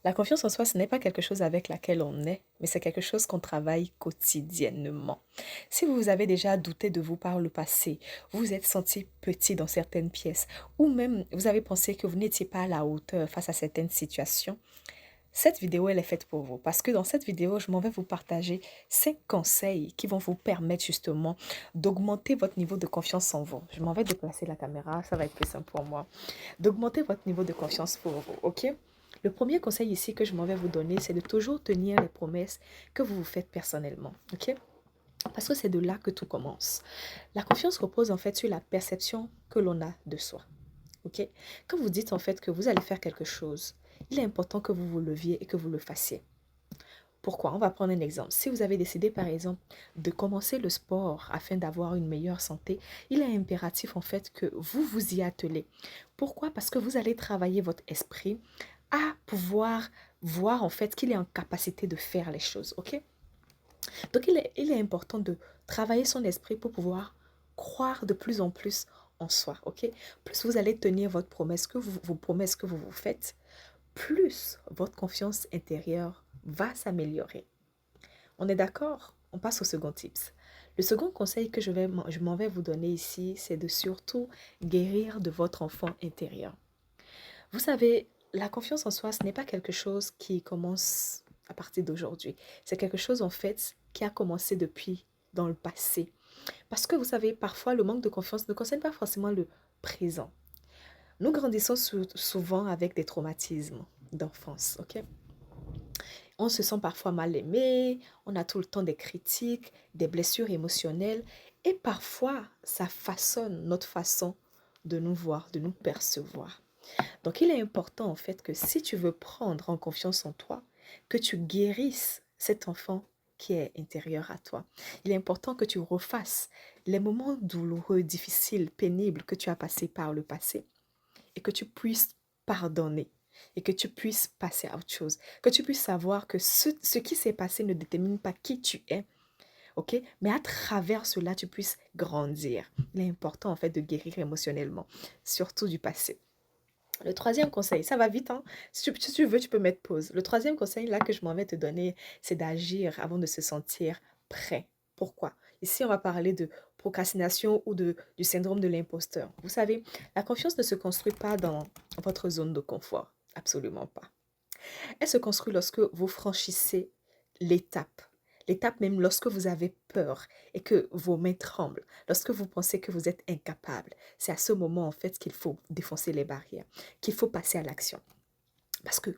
La confiance en soi, ce n'est pas quelque chose avec laquelle on est, mais c'est quelque chose qu'on travaille quotidiennement. Si vous avez déjà douté de vous par le passé, vous vous êtes senti petit dans certaines pièces, ou même vous avez pensé que vous n'étiez pas à la hauteur face à certaines situations, cette vidéo, elle est faite pour vous. Parce que dans cette vidéo, je m'en vais vous partager 5 conseils qui vont vous permettre justement d'augmenter votre niveau de confiance en vous. Je m'en vais déplacer la caméra, ça va être plus simple pour moi. D'augmenter votre niveau de confiance pour vous, ok? Le premier conseil ici que je m'en vais vous donner, c'est de toujours tenir les promesses que vous vous faites personnellement, ok? Parce que c'est de là que tout commence. La confiance repose en fait sur la perception que l'on a de soi, ok? Quand vous dites en fait que vous allez faire quelque chose, il est important que vous vous leviez et que vous le fassiez. Pourquoi? On va prendre un exemple. Si vous avez décidé, par exemple, de commencer le sport afin d'avoir une meilleure santé, il est impératif, en fait, que vous vous y attelez. Pourquoi? Parce que vous allez travailler votre esprit à pouvoir voir, en fait, qu'il est en capacité de faire les choses. OK? Donc, il est important de travailler son esprit pour pouvoir croire de plus en plus en soi. OK? Plus vous allez tenir votre promesse vos promesses que vous vous faites, plus votre confiance intérieure va s'améliorer. On est d'accord? On passe au second tips. Le second conseil que je m'en vais vous donner ici, c'est de surtout guérir de votre enfant intérieur. Vous savez, la confiance en soi, ce n'est pas quelque chose qui commence à partir d'aujourd'hui. C'est quelque chose, en fait, qui a commencé depuis dans le passé. Parce que vous savez, parfois, le manque de confiance ne concerne pas forcément le présent. Nous grandissons souvent avec des traumatismes d'enfance, ok? On se sent parfois mal aimé, on a tout le temps des critiques, des blessures émotionnelles et parfois ça façonne notre façon de nous voir, de nous percevoir. Donc il est important en fait que si tu veux prendre en confiance en toi, que tu guérisses cet enfant qui est intérieur à toi. Il est important que tu refasses les moments douloureux, difficiles, pénibles que tu as passés par le passé et que tu puisses pardonner et que tu puisses passer à autre chose. Que tu puisses savoir que ce qui s'est passé ne détermine pas qui tu es, ok? Mais à travers cela, tu puisses grandir. Il est important en fait de guérir émotionnellement, surtout du passé. Le troisième conseil, ça va vite, hein? Si tu veux, tu peux mettre pause. Le troisième conseil là que je m'en vais te donner, c'est d'agir avant de se sentir prêt. Pourquoi? Ici, on va parler de procrastination ou du syndrome de l'imposteur. Vous savez, la confiance ne se construit pas dans votre zone de confort. Absolument pas. Elle se construit lorsque vous franchissez l'étape. L'étape même lorsque vous avez peur et que vos mains tremblent, lorsque vous pensez que vous êtes incapable. C'est à ce moment en fait qu'il faut défoncer les barrières, qu'il faut passer à l'action. Parce que